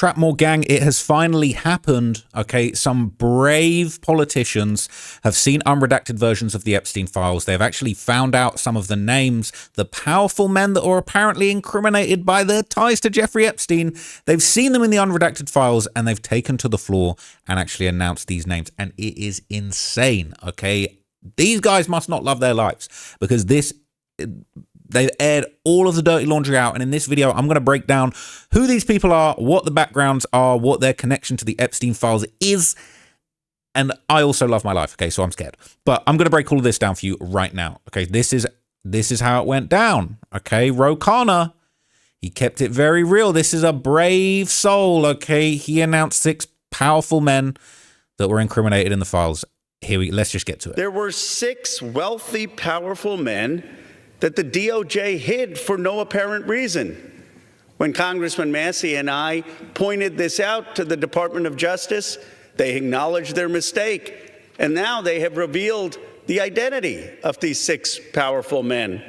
Trapmore gang, it has finally happened. Okay, some brave politicians have seen unredacted versions of the Epstein files. They've actually found out some of the names, the powerful men that were apparently incriminated by their ties to Jeffrey Epstein. They've seen them in the unredacted files, and they've taken to the floor and actually announced these names. And it is insane. Okay, these guys must not love their lives, because they've aired all of the dirty laundry out. And in this video, I'm going to break down who these people are, what the backgrounds are, what their connection to the Epstein files is. And I also love my life. Okay, so I'm scared. But I'm going to break all of this down for you right now. Okay, this is how it went down. Okay, Ro Khanna, he kept it very real. This is a brave soul. Okay, he announced 6 powerful men that were incriminated in the files. Let's just get to it. There were 6 wealthy, powerful men that the DOJ hid for no apparent reason. When Congressman Massey and I pointed this out to the Department of Justice, they acknowledged their mistake, and now they have revealed the identity of these 6 powerful men.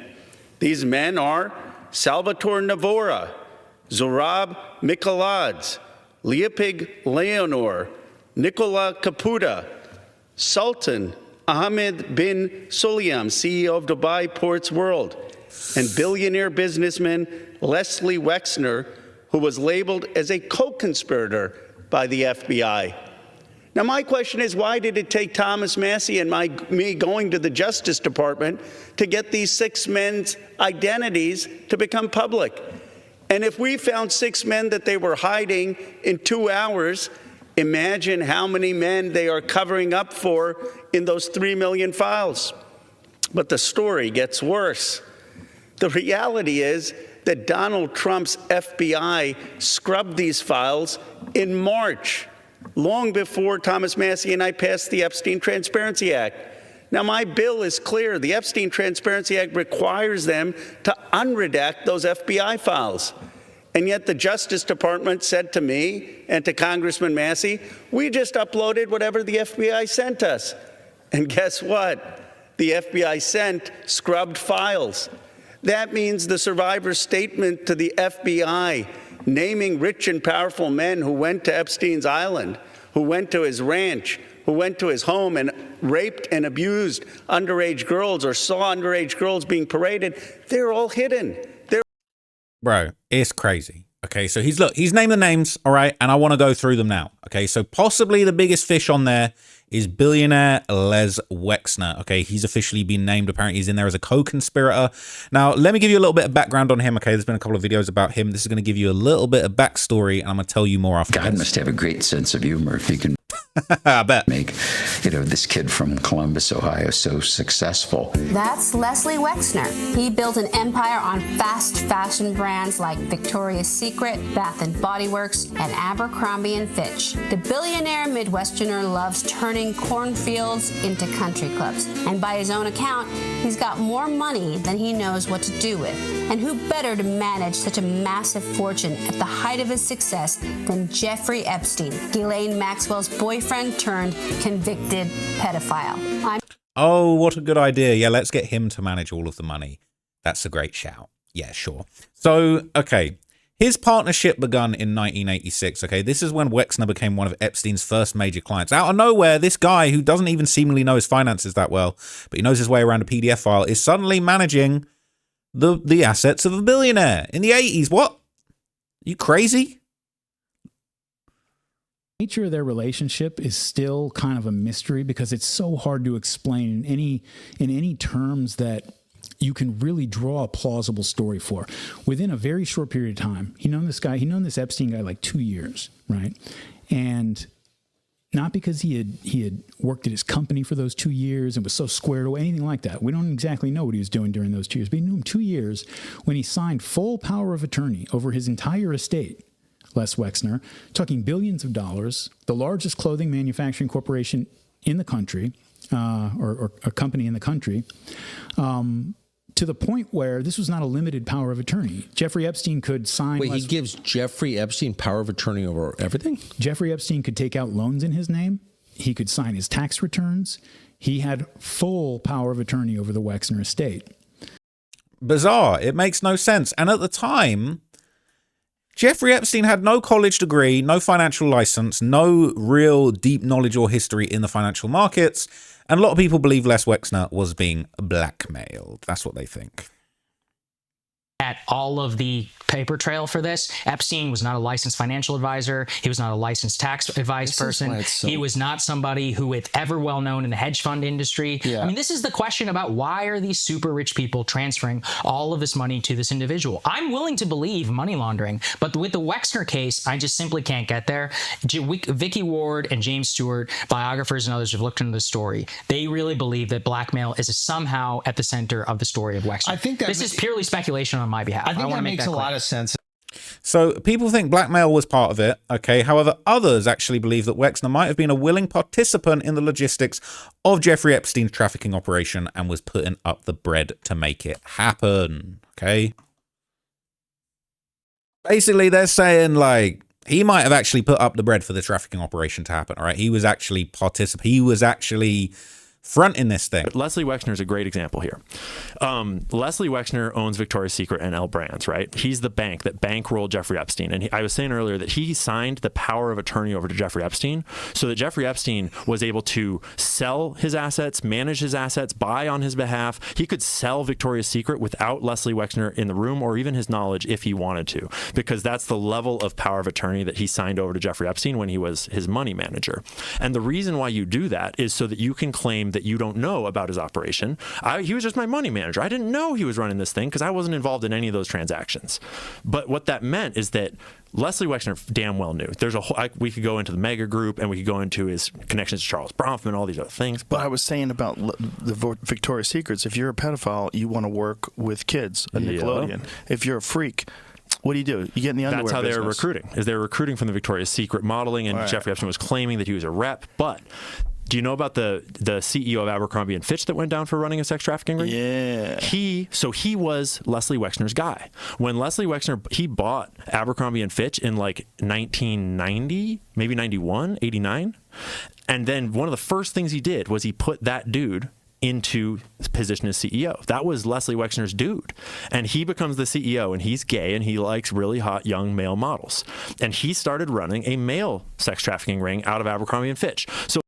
These men are Salvatore Navora, Zorab Mikoladze, Leopig Leonor, Nicola Caputa, Sultan Bin Sulayem, CEO of Dubai Ports World, and billionaire businessman Leslie Wexner, who was labeled as a co-conspirator by the FBI. Now, my question is, why did it take Thomas Massey and me going to the Justice Department to get these 6 men's identities to become public? And if we found 6 men that they were hiding in 2 hours, imagine how many men they are covering up for in those 3 million files. But the story gets worse. The reality is that Donald Trump's FBI scrubbed these files in March, long before Thomas Massey and I passed the Epstein Transparency Act. Now, my bill is clear. The Epstein Transparency Act requires them to unredact those FBI files. And yet the Justice Department said to me and to Congressman Massey, we just uploaded whatever the FBI sent us. And guess what? The FBI sent scrubbed files. That means the survivor's statement to the FBI naming rich and powerful men who went to Epstein's island, who went to his ranch, who went to his home and raped and abused underage girls or saw underage girls being paraded, they're all hidden. Bro, it's crazy. Okay, so he's named the names, all right, and I want to go through them now. Okay, so possibly the biggest fish on there is billionaire Les Wexner. Okay, he's officially been named. Apparently he's in there as a co-conspirator. Now, let me give you a little bit of background on him. Okay, there's been a couple of videos about him. This is going to give you a little bit of backstory, and I'm going to tell you more after God this. must have a great sense of humor if he can I bet. make, this kid from Columbus, Ohio, so successful. That's Leslie Wexner. He built an empire on fast fashion brands like Victoria's Secret, Bath & Body Works, and Abercrombie & Fitch. The billionaire Midwesterner loves turning cornfields into country clubs. And by his own account, he's got more money than he knows what to do with. And who better to manage such a massive fortune at the height of his success than Jeffrey Epstein, Ghislaine Maxwell's boyfriend turned convicted pedophile. Oh, what a good idea. Yeah, let's get him to manage all of the money. That's a great shout. Yeah, sure. So, okay. His partnership begun in 1986. Okay, this is when Wexner became one of Epstein's first major clients. Out of nowhere, this guy who doesn't even seemingly know his finances that well, but he knows his way around a PDF file, is suddenly managing the assets of a billionaire in the 80s. What? You crazy? Nature of their relationship is still kind of a mystery because it's so hard to explain in any terms that you can really draw a plausible story for. Within a very short period of time, he'd known this Epstein guy like 2 years, right? And not because he had worked at his company for those 2 years and was so squared away, anything like that. We don't exactly know what he was doing during those 2 years, but he knew him 2 years when he signed full power of attorney over his entire estate. Les Wexner, talking billions of dollars, the largest clothing manufacturing corporation in the country, or a company in the country, to the point where this was not a limited power of attorney. Jeffrey Epstein could sign... Wait, he gives Jeffrey Epstein power of attorney over everything? Jeffrey Epstein could take out loans in his name. He could sign his tax returns. He had full power of attorney over the Wexner estate. Bizarre. It makes no sense. And at the time, Jeffrey Epstein had no college degree, no financial license, no real deep knowledge or history in the financial markets, and a lot of people believe Les Wexner was being blackmailed. That's what they think. At all of the paper trail for this, Epstein was not a licensed financial advisor. He was not a licensed tax advice person. He was not somebody who was ever well known in the hedge fund industry. Yeah. I mean, this is the question about why are these super rich people transferring all of this money to this individual? I'm willing to believe money laundering, but with the Wexner case, I just simply can't get there. Vicky Ward and James Stewart, biographers and others have looked into the story. They really believe that blackmail is somehow at the center of the story of Wexner. I think that this is purely speculation on my behalf. I think that makes a lot of sense. So people think blackmail was part of it, okay? However, others actually believe that Wexner might have been a willing participant in the logistics of Jeffrey Epstein's trafficking operation and was putting up the bread to make it happen, okay? Basically, they're saying, like, he might have actually put up the bread for the trafficking operation to happen, all right? He was actually he was actually fronting this thing. Leslie Wexner is a great example here. Leslie Wexner owns Victoria's Secret and L Brands, right? He's the bank that bankrolled Jeffrey Epstein. And I was saying earlier that he signed the power of attorney over to Jeffrey Epstein so that Jeffrey Epstein was able to sell his assets, manage his assets, buy on his behalf. He could sell Victoria's Secret without Leslie Wexner in the room or even his knowledge if he wanted to, because that's the level of power of attorney that he signed over to Jeffrey Epstein when he was his money manager. And the reason why you do that is so that you can claim that you don't know about his operation. He was just my money manager. I didn't know he was running this thing because I wasn't involved in any of those transactions. But what that meant is that Leslie Wexner damn well knew. There's a whole, we could go into the mega group and we could go into his connections to Charles Bronfman, all these other things. But I was saying about the Victoria's Secrets, if you're a pedophile, you want to work with kids at Nickelodeon. If you're a freak, what do? You get in the underwear That's how business. they were recruiting. They're recruiting from the Victoria's Secret modeling, and Jeffrey Epstein was claiming that he was a rep. But do you know about the CEO of Abercrombie & Fitch that went down for running a sex trafficking ring? Yeah. He was Leslie Wexner's guy. When Leslie Wexner, he bought Abercrombie & Fitch in like 1990, maybe 91, 89. And then one of the first things he did was he put that dude into his position as CEO. That was Leslie Wexner's dude. And he becomes the CEO, and he's gay, and he likes really hot young male models. And he started running a male sex trafficking ring out of Abercrombie & Fitch. So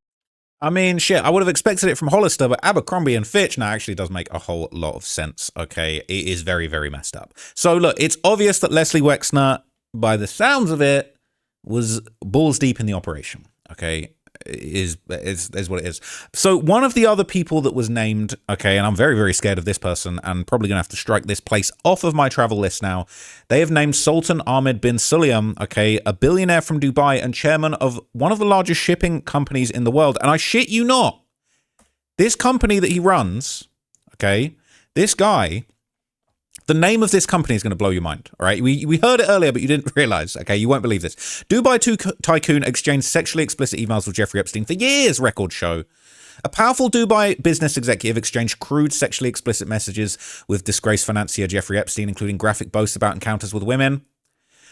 I mean, shit, I would have expected it from Hollister, but Abercrombie & Fitch now actually does make a whole lot of sense, okay? It is very, very messed up. So, look, it's obvious that Leslie Wexner, by the sounds of it, was balls deep in the operation, okay? Is what it is. So one of the other people that was named, okay, and I'm very, very scared of this person and probably gonna have to strike this place off of my travel list now. They have named Sultan Bin Sulayem, okay, a billionaire from Dubai and chairman of one of the largest shipping companies in the world. And I shit you not, this company that he runs, okay, this guy, the name of this company is going to blow your mind, all right? We heard it earlier, but you didn't realize, okay? You won't believe this. Dubai tycoon exchanged sexually explicit emails with Jeffrey Epstein for years, records show. A powerful Dubai business executive exchanged crude sexually explicit messages with disgraced financier Jeffrey Epstein, including graphic boasts about encounters with women.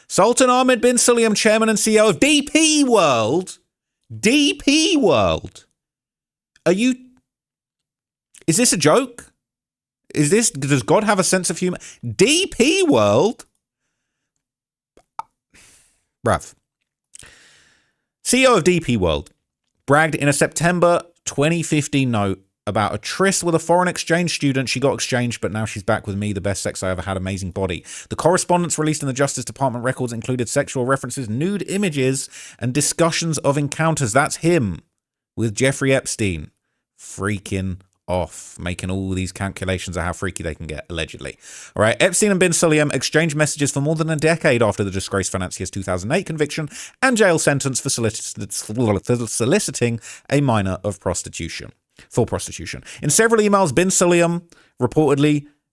Sultan Bin Sulayem, chairman and CEO of DP World. DP World. Is this a joke? Does God have a sense of humor? DP World? Bruv. CEO of DP World bragged in a September 2015 note about a tryst with a foreign exchange student. She got exchanged, but now she's back with me. The best sex I ever had. Amazing body. The correspondence released in the Justice Department records included sexual references, nude images, and discussions of encounters. That's him with Jeffrey Epstein. Freaking off, making all these calculations of how freaky they can get, allegedly. All right, Epstein and Bin Sulayem exchanged messages for more than a decade after the disgraced financier's 2008 conviction and jail sentence for soliciting a minor for prostitution. In several emails, Bin Sulayem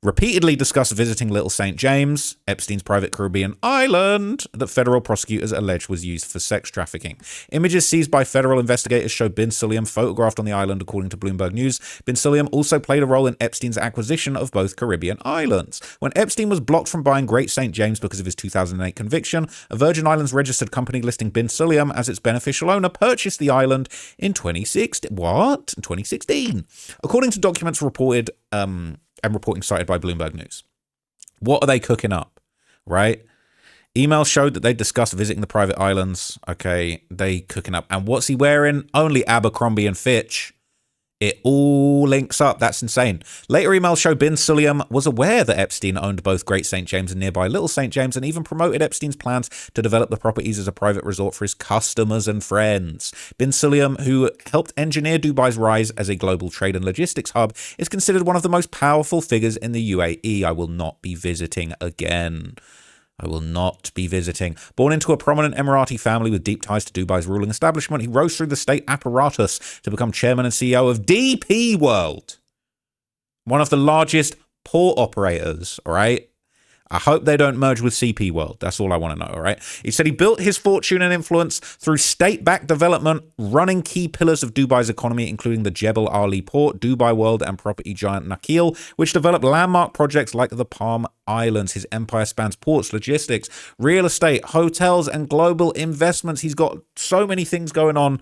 repeatedly discussed visiting Little St. James, Epstein's private Caribbean island that federal prosecutors alleged was used for sex trafficking. Images seized by federal investigators show Bin Sulayem photographed on the island, according to Bloomberg News. Bin Sulayem also played a role in Epstein's acquisition of both Caribbean islands. When Epstein was blocked from buying Great St. James because of his 2008 conviction, a Virgin Islands registered company listing Bin Sulayem as its beneficial owner purchased the island in 2016. According to documents reported and reporting cited by Bloomberg News. What are they cooking up, right? Emails showed that they discussed visiting the private islands. Okay, they cooking up. And what's he wearing? Only Abercrombie and Fitch. It all links up. That's insane. Later emails show Bin Sulayem was aware that Epstein owned both Great St. James and nearby Little St. James, and even promoted Epstein's plans to develop the properties as a private resort for his customers and friends. Bin Sulayem, who helped engineer Dubai's rise as a global trade and logistics hub, is considered one of the most powerful figures in the UAE. I will not be visiting again. I will not be visiting. Born into a prominent Emirati family with deep ties to Dubai's ruling establishment, he rose through the state apparatus to become chairman and CEO of DP World, one of the largest port operators, all right? I hope they don't merge with CP World. That's all I want to know, all right? He said he built his fortune and influence through state-backed development, running key pillars of Dubai's economy, including the Jebel Ali port, Dubai World, and property giant Nakheel, which developed landmark projects like the Palm Islands. His empire spans ports, logistics, real estate, hotels, and global investments. He's got so many things going on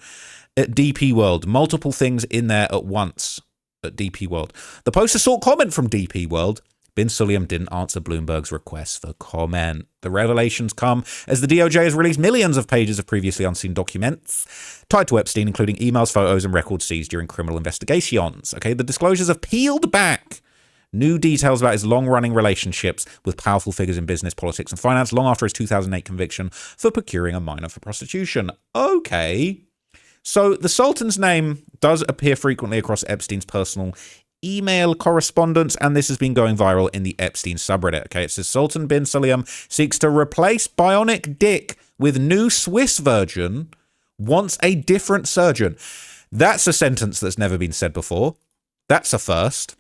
at DP World, multiple things in there at once at DP World. The poster sought comment from DP World. Bin Sulayem didn't answer Bloomberg's request for comment. The revelations come as the DOJ has released millions of pages of previously unseen documents tied to Epstein, including emails, photos, and records seized during criminal investigations. Okay, the disclosures have peeled back new details about his long-running relationships with powerful figures in business, politics, and finance long after his 2008 conviction for procuring a minor for prostitution. Okay, so the Sultan's name does appear frequently across Epstein's personal email correspondence, and this has been going viral in the Epstein subreddit. Okay, it says Sultan Bin Sulayem seeks to replace bionic dick with new Swiss version, wants a different surgeon. That's a sentence that's never been said before. That's a first.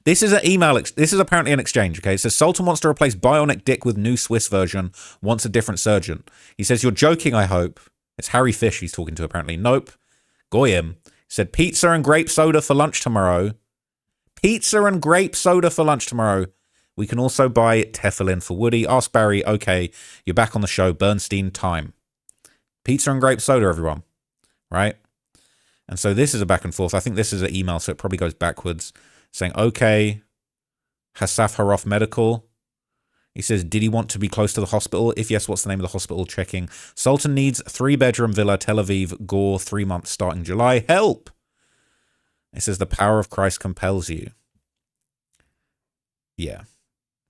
This is an email. This is apparently an exchange. Okay, it says Sultan wants to replace bionic dick with new Swiss version, wants a different surgeon. He says, "You're joking, I hope." It's Harry Fish he's talking to, apparently. Nope. Goyim said pizza and grape soda for lunch tomorrow. Pizza and grape soda for lunch tomorrow. We can also buy Tefillin for Woody. Ask Barry. Okay, you're back on the show. Bernstein time. Pizza and grape soda, everyone. Right? And so this is a back and forth. I think this is an email, so it probably goes backwards. Saying, okay, Hassaf Harof Medical. He says, did he want to be close to the hospital? If yes, what's the name of the hospital? Checking. Sultan needs 3-bedroom villa, Tel Aviv, Gore, 3 months starting July. Help! It says, the power of Christ compels you. Yeah.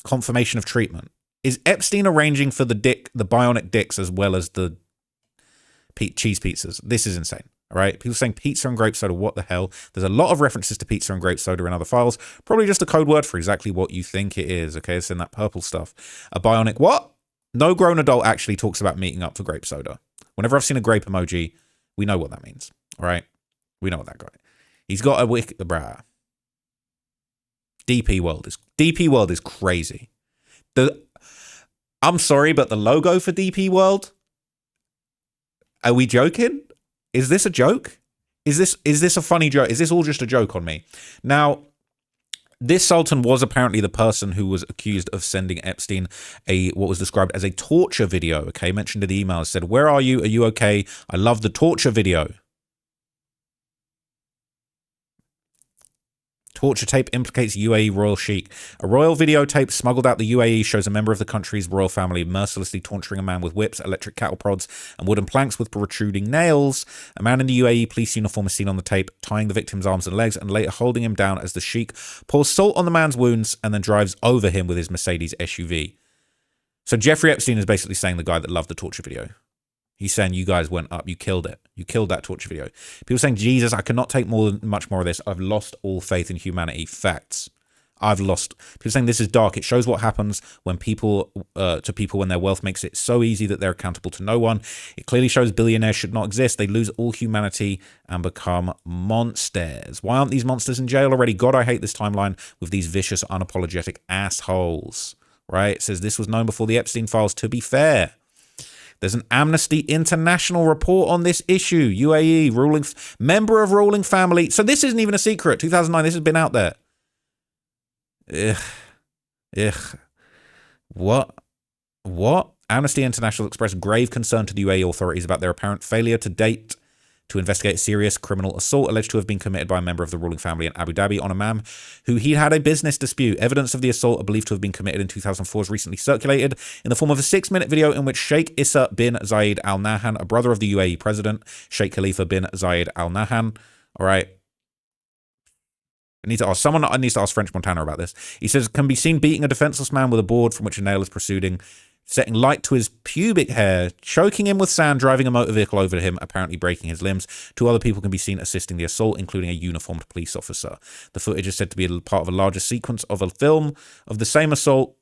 Confirmation of treatment. Is Epstein arranging for the bionic dicks as well as the cheese pizzas? This is insane. All right, people saying pizza and grape soda, what the hell? There's a lot of references to pizza and grape soda in other files. Probably just a code word for exactly what you think it is. Okay, it's in that purple stuff. A bionic what? No grown adult actually talks about meeting up for grape soda. Whenever I've seen a grape emoji, we know what that means. All right, we know what that guy. He's got a wick. Bruh. DP World is crazy. I'm sorry, but the logo for DP World. Are we joking? Is this a joke? Is this a funny joke? Is this all just a joke on me? Now, this Sultan was apparently the person who was accused of sending Epstein what was described as a torture video. Okay, mentioned in the email, said, "Where are you? Are you okay? I love the torture video." Torture tape implicates UAE royal sheik. A royal videotape smuggled out the UAE shows a member of the country's royal family mercilessly torturing a man with whips, electric cattle prods, and wooden planks with protruding nails. A man in the UAE police uniform is seen on the tape, tying the victim's arms and legs and later holding him down as the sheik pours salt on the man's wounds and then drives over him with his Mercedes SUV. So Jeffrey Epstein is basically saying the guy that loved the torture video. He's saying you guys went up, you killed it. You killed that torture video. People saying, Jesus, I cannot take much more of this. I've lost all faith in humanity. Facts. People saying this is dark. It shows what happens when people when their wealth makes it so easy that they're accountable to no one. It clearly shows billionaires should not exist. They lose all humanity and become monsters. Why aren't these monsters in jail already? God, I hate this timeline with these vicious, unapologetic assholes. Right? It says this was known before the Epstein files, to be fair. There's an Amnesty International report on this issue. UAE, member of ruling family. So this isn't even a secret. 2009, this has been out there. What? Amnesty International expressed grave concern to the UAE authorities about their apparent failure to date to investigate a serious criminal assault alleged to have been committed by a member of the ruling family in Abu Dhabi on a man who he had a business dispute. Evidence of the assault believed to have been committed in 2004 has recently circulated in the form of a 6-minute video in which Sheikh Issa bin Zayed Al Nahyan, a brother of the UAE president, Sheikh Khalifa bin Zayed Al Nahyan, all right, someone needs to ask French Montana about this. He says, can be seen beating a defenseless man with a board from which a nail is protruding, setting light to his pubic hair, choking him with sand, driving a motor vehicle over him, apparently breaking his limbs. 2 other people can be seen assisting the assault, including a uniformed police officer. The footage is said to be a part of a larger sequence of a film of the same assault,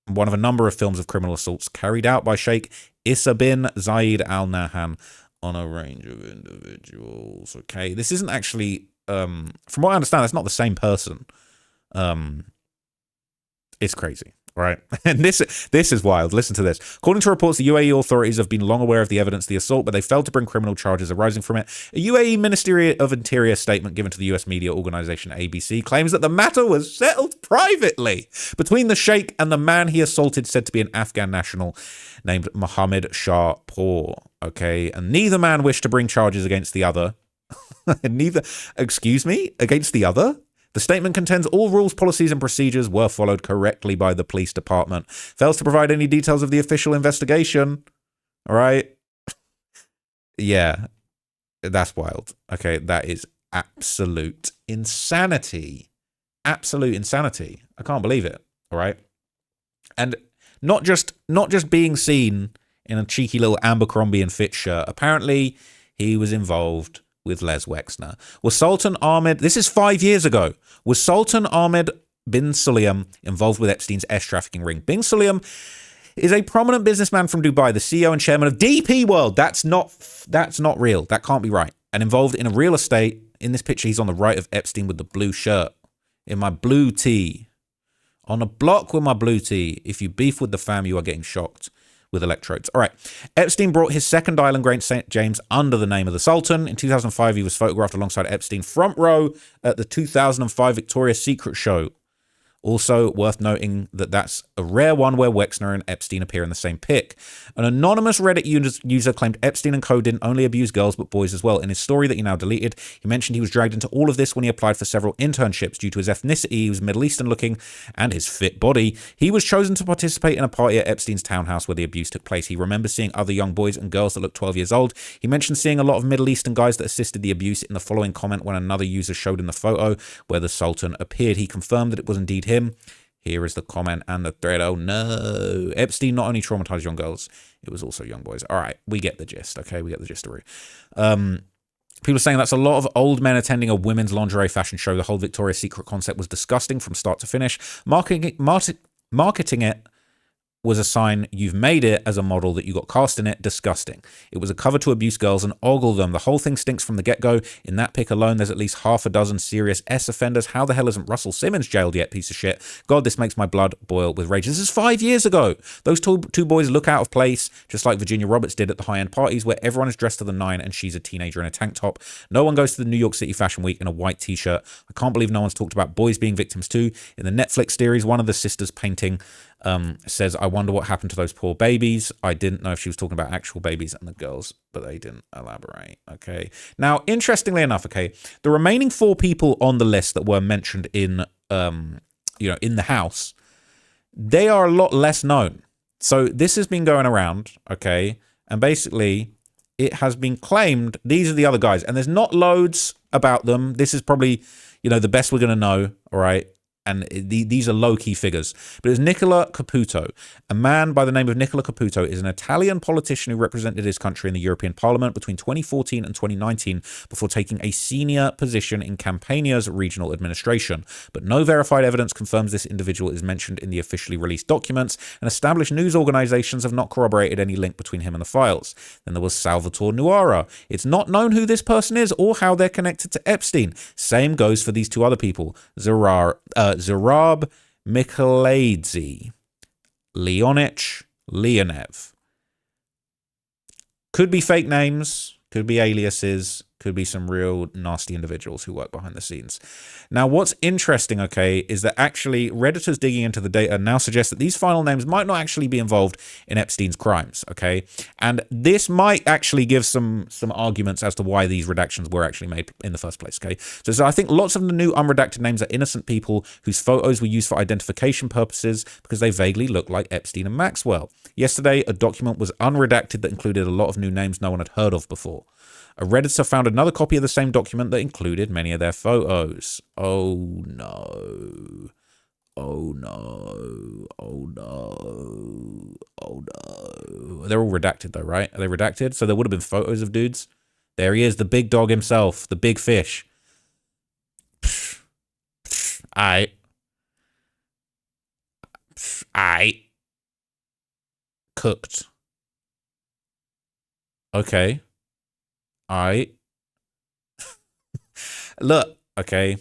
one of a number of films of criminal assaults carried out by Sheikh Issa bin Zayed Al Nahyan on a range of individuals. Okay, this isn't actually... from what I understand, that's not the same person. It's crazy, right? And this is wild. Listen to this. According to reports, the UAE authorities have been long aware of the evidence of the assault, but they failed to bring criminal charges arising from it. A UAE Ministry of Interior statement given to the US media organization ABC claims that the matter was settled privately between the sheikh and the man he assaulted, said to be an Afghan national named Mohammed Shah Pour. Okay, and neither man wished to bring charges against the other. Against the other? The statement contends all rules, policies, and procedures were followed correctly by the police department. Fails to provide any details of the official investigation. All right? Yeah, that's wild. Okay, that is absolute insanity. Absolute insanity. I can't believe it. All right? And not just being seen in a cheeky little Abercrombie and Fitch shirt. Apparently, he was involved with Les Wexner. Was Sultan Ahmed, this is 5 years ago, was Sultan Ahmed Bin Sulayem involved with Epstein's trafficking ring? Bin Sulayem is a prominent businessman from Dubai, the CEO and chairman of DP World. That's not real. That can't be right. And involved in a real estate. In this picture, he's on the right of Epstein with the blue shirt. In my blue tee. On a block with my blue tee. If you beef with the fam, you are getting shocked with electrodes. All right. Epstein brought his second island, Great St. James, under the name of the Sultan. In 2005, he was photographed alongside Epstein front row at the 2005 Victoria's Secret show. Also worth noting that that's a rare one where Wexner and Epstein appear in the same pic. An anonymous Reddit user claimed Epstein and co didn't only abuse girls but boys as well. In his story that he now deleted, he mentioned he was dragged into all of this when he applied for several internships. Due to his ethnicity, he was Middle Eastern looking, and his fit body, he was chosen to participate in a party at Epstein's townhouse where the abuse took place. He remembers seeing other young boys and girls that looked 12 years old. He mentioned seeing a lot of Middle Eastern guys that assisted the abuse in the following comment when another user showed him the photo where the Sultan appeared. He confirmed that it was indeed him. Here is the comment and the thread. Oh no. Epstein not only traumatized young girls, it was also young boys. All right, we get the gist. Okay, we get the gist of it. People are saying that's a lot of old men attending a women's lingerie fashion show. The whole Victoria's Secret concept was disgusting from start to finish. Marketing it was a sign you've made it as a model that you got cast in it. Disgusting. It was a cover to abuse girls and ogle them. The whole thing stinks from the get-go. In that pic alone, there's at least half a dozen serious S offenders. How the hell isn't Russell Simmons jailed yet, piece of shit? God, this makes my blood boil with rage. This is 5 years ago. Those two boys look out of place, just like Virginia Roberts did at the high-end parties where everyone is dressed to the nine and she's a teenager in a tank top. No one goes to the New York City Fashion Week in a white t-shirt. I can't believe no one's talked about boys being victims too. In the Netflix series, one of the sisters painting says, I wonder what happened to those poor babies. I didn't know if she was talking about actual babies and the girls, but they didn't elaborate. Okay. Now, interestingly enough, okay, the remaining 4 people on the list that were mentioned in, in the house, they are a lot less known. So this has been going around, okay, and basically it has been claimed these are the other guys, and there's not loads about them. This is probably, the best we're going to know, all right? And these are low-key figures. But it's Nicola Caputo. A man by the name of Nicola Caputo is an Italian politician who represented his country in the European Parliament between 2014 and 2019 before taking a senior position in Campania's regional administration. But no verified evidence confirms this individual is mentioned in the officially released documents, and established news organizations have not corroborated any link between him and the files. Then there was Salvatore Nuara. It's not known who this person is or how they're connected to Epstein. Same goes for these 2 other people. Zurab Mikhaladze, Leonich Leonev. Could be fake names, could be aliases, Could be some real nasty individuals who work behind the scenes. Now, what's interesting, okay, is that actually Redditors digging into the data now suggest that these final names might not actually be involved in Epstein's crimes, okay? And this might actually give some arguments as to why these redactions were actually made in the first place, okay? So I think lots of the new unredacted names are innocent people whose photos were used for identification purposes because they vaguely look like Epstein and Maxwell. Yesterday, a document was unredacted that included a lot of new names no one had heard of before. A Redditor found another copy of the same document that included many of their photos. Oh no. Oh no. Oh no. Oh no. They're all redacted though, right? Are they redacted? So there would have been photos of dudes. There he is, the big dog himself, the big fish. Aight. Cooked. Okay. Look, okay.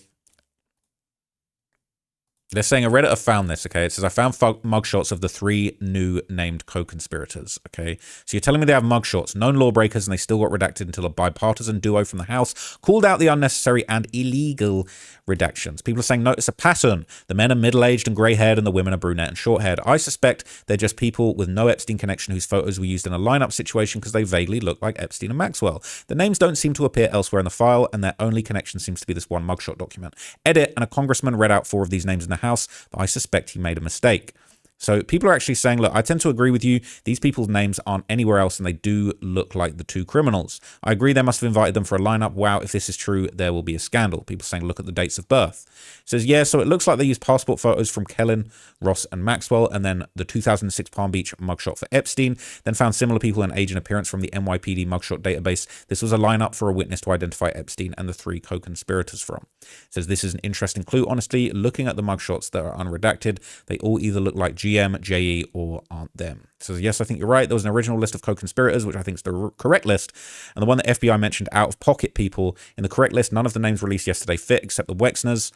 They're saying a Redditor found this, okay? It says, I found mugshots of the 3 new named co-conspirators, okay? So you're telling me they have mugshots, known lawbreakers, and they still got redacted until a bipartisan duo from the House called out the unnecessary and illegal redactions. People are saying, notice a pattern. The men are middle-aged and grey-haired, and the women are brunette and short-haired. I suspect they're just people with no Epstein connection whose photos were used in a lineup situation because they vaguely look like Epstein and Maxwell. The names don't seem to appear elsewhere in the file, and their only connection seems to be this one mugshot document. Edit, and a congressman read out 4 of these names in the House, but I suspect he made a mistake. So people are actually saying, look, I tend to agree with you. These people's names aren't anywhere else, and they do look like the 2 criminals. I agree they must have invited them for a lineup. Wow, if this is true, there will be a scandal. People saying, look at the dates of birth. It says, yeah, so it looks like they used passport photos from Kellen, Ross, and Maxwell, and then the 2006 Palm Beach mugshot for Epstein, then found similar people in age and appearance from the NYPD mugshot database. This was a lineup for a witness to identify Epstein and the 3 co-conspirators from. It says, this is an interesting clue. Honestly, looking at the mugshots that are unredacted, they all either look like GM, JE, or aren't them. It says, yes, I think you're right. There was an original list of co-conspirators, which I think is the correct list. And the one that FBI mentioned, out-of-pocket people, in the correct list, none of the names released yesterday fit except for Wexner's,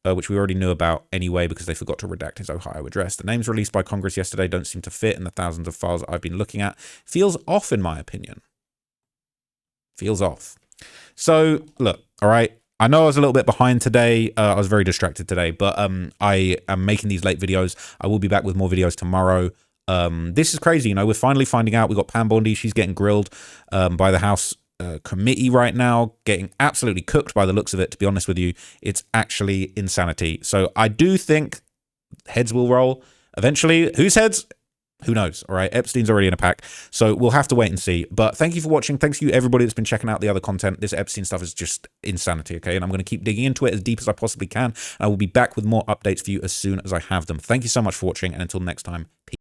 which we already knew about anyway because they forgot to redact his Ohio address. The names released by Congress yesterday don't seem to fit in the thousands of files I've been looking at. Feels off, in my opinion. Feels off. So, look, all right. I know I was a little bit behind today. I was very distracted today, but I am making these late videos. I will be back with more videos tomorrow. This is crazy. You know, we're finally finding out. We got Pam Bondi. She's getting grilled by the House committee right now, getting absolutely cooked by the looks of it, to be honest with you. It's actually insanity. So I do think heads will roll eventually. Whose heads? Who knows? All right. Epstein's already in a pack. So we'll have to wait and see. But thank you for watching. Thanks to you, everybody that's been checking out the other content. This Epstein stuff is just insanity. Okay. And I'm going to keep digging into it as deep as I possibly can. I will be back with more updates for you as soon as I have them. Thank you so much for watching. And until next time,